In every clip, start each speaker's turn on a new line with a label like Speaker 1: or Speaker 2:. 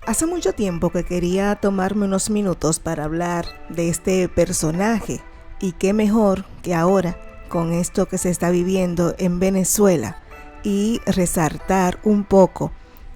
Speaker 1: Hace mucho tiempo que quería tomarme unos minutos para hablar de este personaje y qué mejor que ahora con esto que se está viviendo en Venezuela y resaltar un poco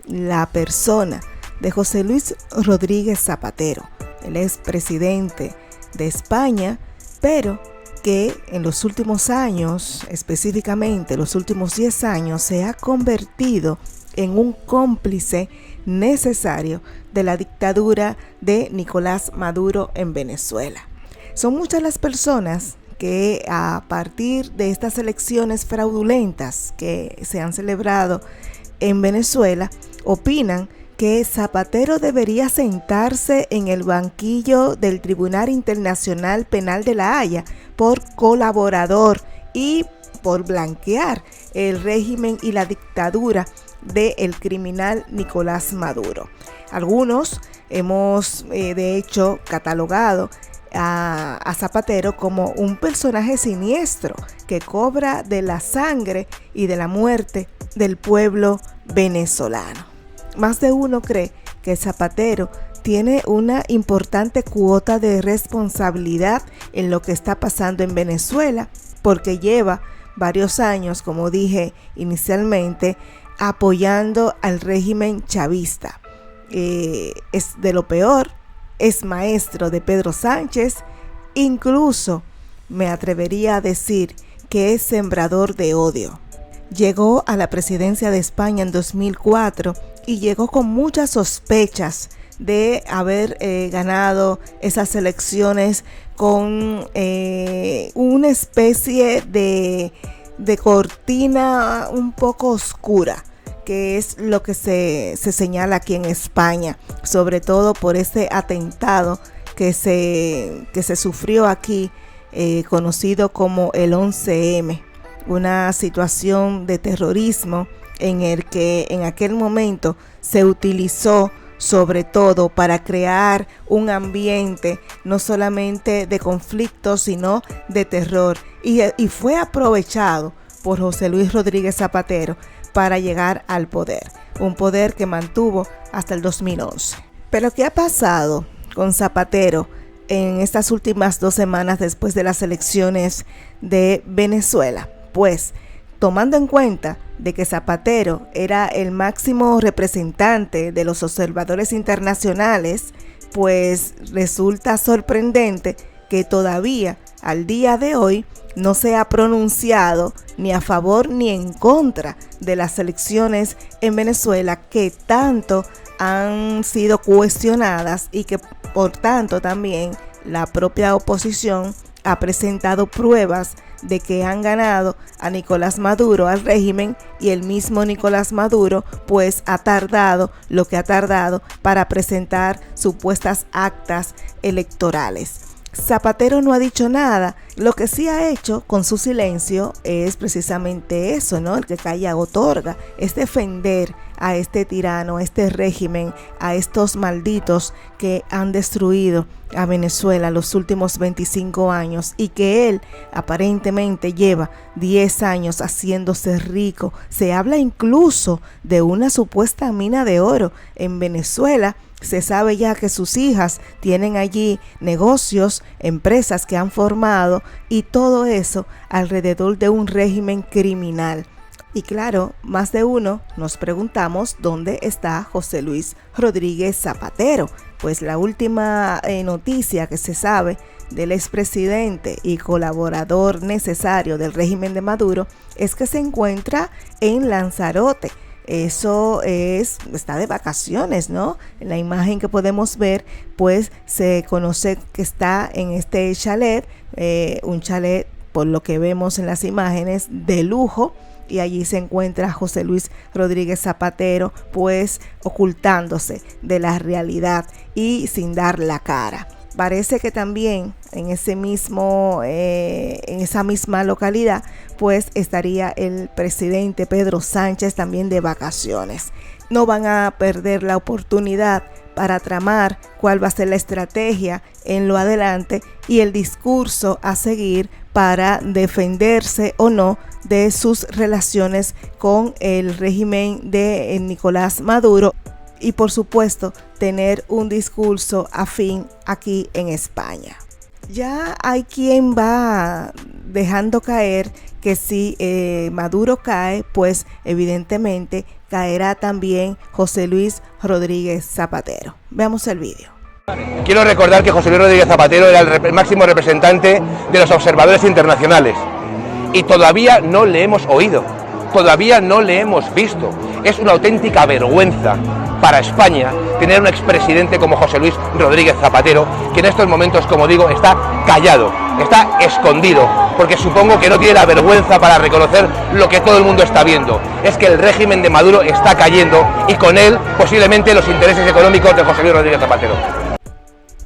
Speaker 1: la persona de José Luis Rodríguez Zapatero, el expresidente de España, pero que en los últimos años, específicamente los últimos 10 años, se ha convertido en un cómplice necesario de la dictadura de Nicolás Maduro en Venezuela. Son muchas las personas que a partir de estas elecciones fraudulentas que se han celebrado en Venezuela opinan que Zapatero debería sentarse en el banquillo del Tribunal Internacional Penal de La Haya por colaborador y por blanquear el régimen y la dictadura del criminal Nicolás Maduro. Algunos hemos de hecho catalogado a Zapatero como un personaje siniestro que cobra de la sangre y de la muerte del pueblo venezolano. Más de uno cree que Zapatero tiene una importante cuota de responsabilidad en lo que está pasando en Venezuela, porque lleva varios años, como dije inicialmente, apoyando al régimen chavista. Es de lo peor, es maestro de Pedro Sánchez, incluso me atrevería a decir que es sembrador de odio. Llegó a la presidencia de España en 2004 y llegó con muchas sospechas de haber ganado esas elecciones con una especie de cortina un poco oscura, que es lo que se señala aquí en España, sobre todo por ese atentado que se sufrió aquí, conocido como el 11M, una situación de terrorismo en el que en aquel momento se utilizó sobre todo para crear un ambiente no solamente de conflicto, sino de terror, y fue aprovechado por José Luis Rodríguez Zapatero para llegar al poder, un poder que mantuvo hasta el 2011. Pero ¿qué ha pasado con Zapatero en estas últimas 2 semanas después de las elecciones de Venezuela? Pues, tomando en cuenta de que Zapatero era el máximo representante de los observadores internacionales, pues resulta sorprendente que todavía al día de hoy no se ha pronunciado ni a favor ni en contra de las elecciones en Venezuela, que tanto han sido cuestionadas y que por tanto también la propia oposición ha presentado pruebas de que han ganado a Nicolás Maduro, al régimen, y el mismo Nicolás Maduro pues ha tardado lo que ha tardado para presentar supuestas actas electorales. Zapatero no ha dicho nada. Lo que sí ha hecho con su silencio es precisamente eso, ¿no? El que calla otorga, es defender a este tirano, a este régimen, a estos malditos que han destruido a Venezuela los últimos 25 años y que él aparentemente lleva 10 años haciéndose rico. Se habla incluso de una supuesta mina de oro en Venezuela. Se sabe ya que sus hijas tienen allí negocios, empresas que han formado, y todo eso alrededor de un régimen criminal. Y claro, más de uno nos preguntamos dónde está José Luis Rodríguez Zapatero. Pues la última noticia que se sabe del expresidente y colaborador necesario del régimen de Maduro es que se encuentra en Lanzarote. Eso está de vacaciones, ¿no? En la imagen que podemos ver, pues se conoce que está en este chalet, un chalet, por lo que vemos en las imágenes, de lujo, y allí se encuentra José Luis Rodríguez Zapatero, pues ocultándose de la realidad y sin dar la cara. Parece que también en esa misma localidad pues estaría el presidente Pedro Sánchez también de vacaciones. No van a perder la oportunidad para tramar cuál va a ser la estrategia en lo adelante y el discurso a seguir para defenderse o no de sus relaciones con el régimen de Nicolás Maduro y por supuesto tener un discurso afín aquí en España. Ya hay quien va dejando caer que si Maduro cae, pues evidentemente caerá también José Luis Rodríguez Zapatero. Veamos el vídeo.
Speaker 2: Quiero recordar que José Luis Rodríguez Zapatero era el máximo representante de los observadores internacionales y todavía no le hemos oído, todavía no le hemos visto. Es una auténtica vergüenza para España tener un expresidente como José Luis Rodríguez Zapatero, que en estos momentos, como digo, está callado, está escondido, porque supongo que no tiene la vergüenza para reconocer lo que todo el mundo está viendo. Es que el régimen de Maduro está cayendo y con él posiblemente los intereses económicos de José Luis Rodríguez Zapatero.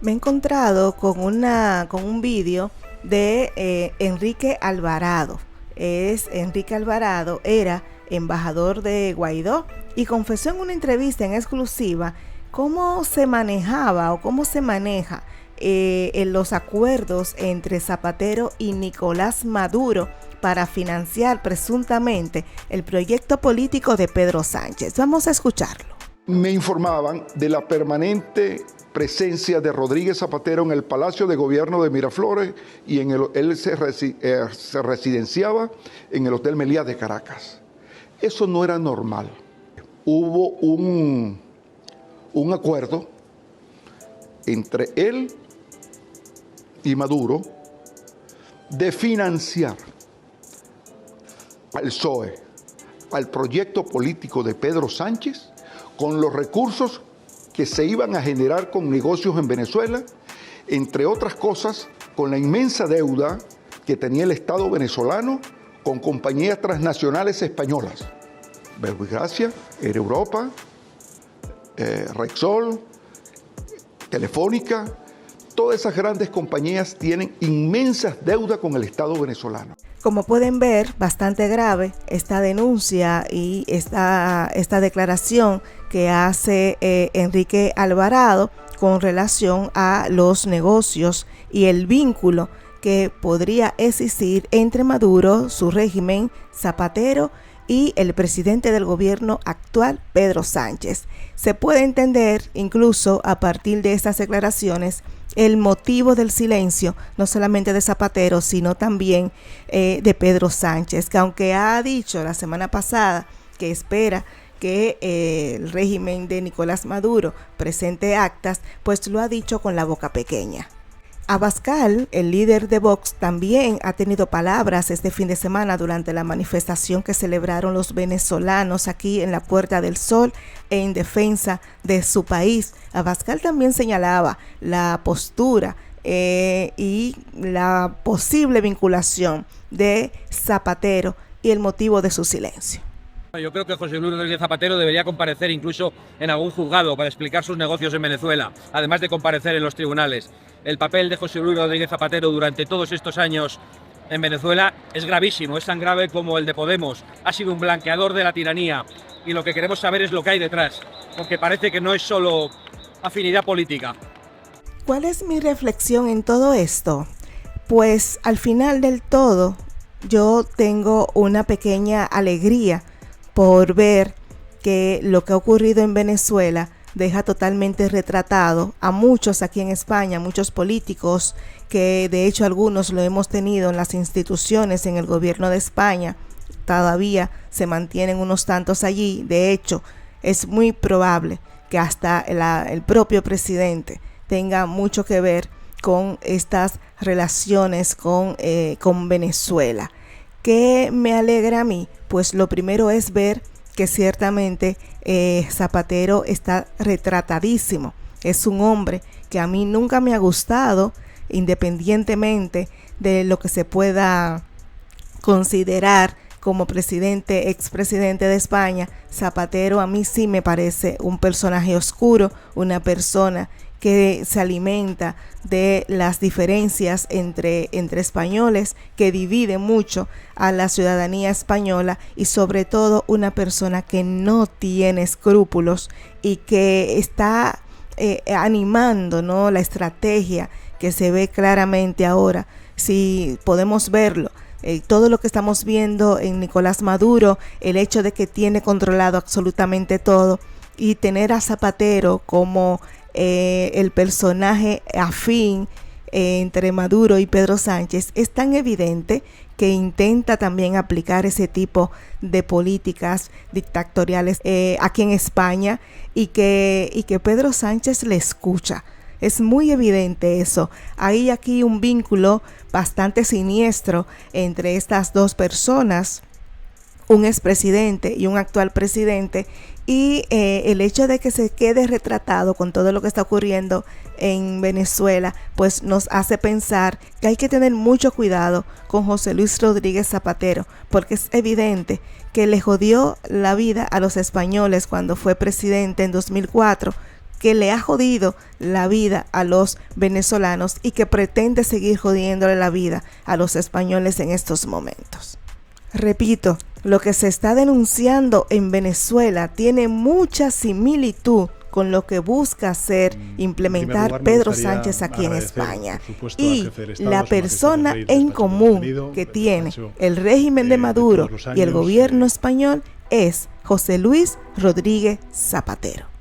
Speaker 1: Me he encontrado con un vídeo de Enrique Alvarado. Enrique Alvarado era embajador de Guaidó y confesó en una entrevista en exclusiva cómo se manejaba o cómo se maneja en los acuerdos entre Zapatero y Nicolás Maduro para financiar presuntamente el proyecto político de Pedro Sánchez. Vamos a escucharlo.
Speaker 3: Me informaban de la permanente presencia de Rodríguez Zapatero en el Palacio de Gobierno de Miraflores y él se residenciaba en el Hotel Meliá de Caracas. Eso no era normal. Hubo un acuerdo entre él y Maduro de financiar al PSOE, al proyecto político de Pedro Sánchez, con los recursos que se iban a generar con negocios en Venezuela, entre otras cosas, con la inmensa deuda que tenía el Estado venezolano con compañías transnacionales españolas. Verbigracia, Air Europa, Rexol, Telefónica, todas esas grandes compañías tienen inmensas deudas con el Estado venezolano.
Speaker 1: Como pueden ver, bastante grave esta denuncia y esta declaración que hace Enrique Alvarado con relación a los negocios y el vínculo que podría existir entre Maduro, su régimen, Zapatero y el presidente del gobierno actual, Pedro Sánchez. Se puede entender, incluso a partir de estas declaraciones, el motivo del silencio, no solamente de Zapatero, sino también de Pedro Sánchez, que aunque ha dicho la semana pasada que espera que el régimen de Nicolás Maduro presente actas, pues lo ha dicho con la boca pequeña. Abascal, el líder de Vox, también ha tenido palabras este fin de semana durante la manifestación que celebraron los venezolanos aquí en la Puerta del Sol en defensa de su país. Abascal también señalaba la postura y la posible vinculación de Zapatero y el motivo de su silencio.
Speaker 4: Yo creo que José Luis Rodríguez Zapatero debería comparecer incluso en algún juzgado para explicar sus negocios en Venezuela, además de comparecer en los tribunales. El papel de José Luis Rodríguez Zapatero durante todos estos años en Venezuela es gravísimo, es tan grave como el de Podemos. Ha sido un blanqueador de la tiranía y lo que queremos saber es lo que hay detrás, porque parece que no es solo afinidad política.
Speaker 1: ¿Cuál es mi reflexión en todo esto? Pues al final del todo yo tengo una pequeña alegría por ver que lo que ha ocurrido en Venezuela deja totalmente retratado a muchos aquí en España, muchos políticos, que de hecho algunos lo hemos tenido en las instituciones, en el gobierno de España, todavía se mantienen unos tantos allí. De hecho, es muy probable que hasta el propio presidente tenga mucho que ver con estas relaciones con Venezuela. ¿Qué me alegra a mí? Pues lo primero es ver que ciertamente Zapatero está retratadísimo. Es un hombre que a mí nunca me ha gustado, independientemente de lo que se pueda considerar como presidente, expresidente de España. Zapatero a mí sí me parece un personaje oscuro, una persona que se alimenta de las diferencias entre españoles, que divide mucho a la ciudadanía española y sobre todo una persona que no tiene escrúpulos y que está animando, ¿no?, la estrategia que se ve claramente ahora. Si podemos verlo, todo lo que estamos viendo en Nicolás Maduro, el hecho de que tiene controlado absolutamente todo, y tener a Zapatero como el personaje afín entre Maduro y Pedro Sánchez es tan evidente que intenta también aplicar ese tipo de políticas dictatoriales aquí en España y que Pedro Sánchez le escucha. Es muy evidente eso. Hay aquí un vínculo bastante siniestro entre estas dos personas, un expresidente y un actual presidente, y el hecho de que se quede retratado con todo lo que está ocurriendo en Venezuela, pues nos hace pensar que hay que tener mucho cuidado con José Luis Rodríguez Zapatero, porque es evidente que le jodió la vida a los españoles cuando fue presidente en 2004, que le ha jodido la vida a los venezolanos y que pretende seguir jodiéndole la vida a los españoles en estos momentos. Repito, lo que se está denunciando en Venezuela tiene mucha similitud con lo que busca hacer, implementar Pedro Sánchez aquí en España. Y la persona en común que tiene el régimen de Maduro y el gobierno español es José Luis Rodríguez Zapatero.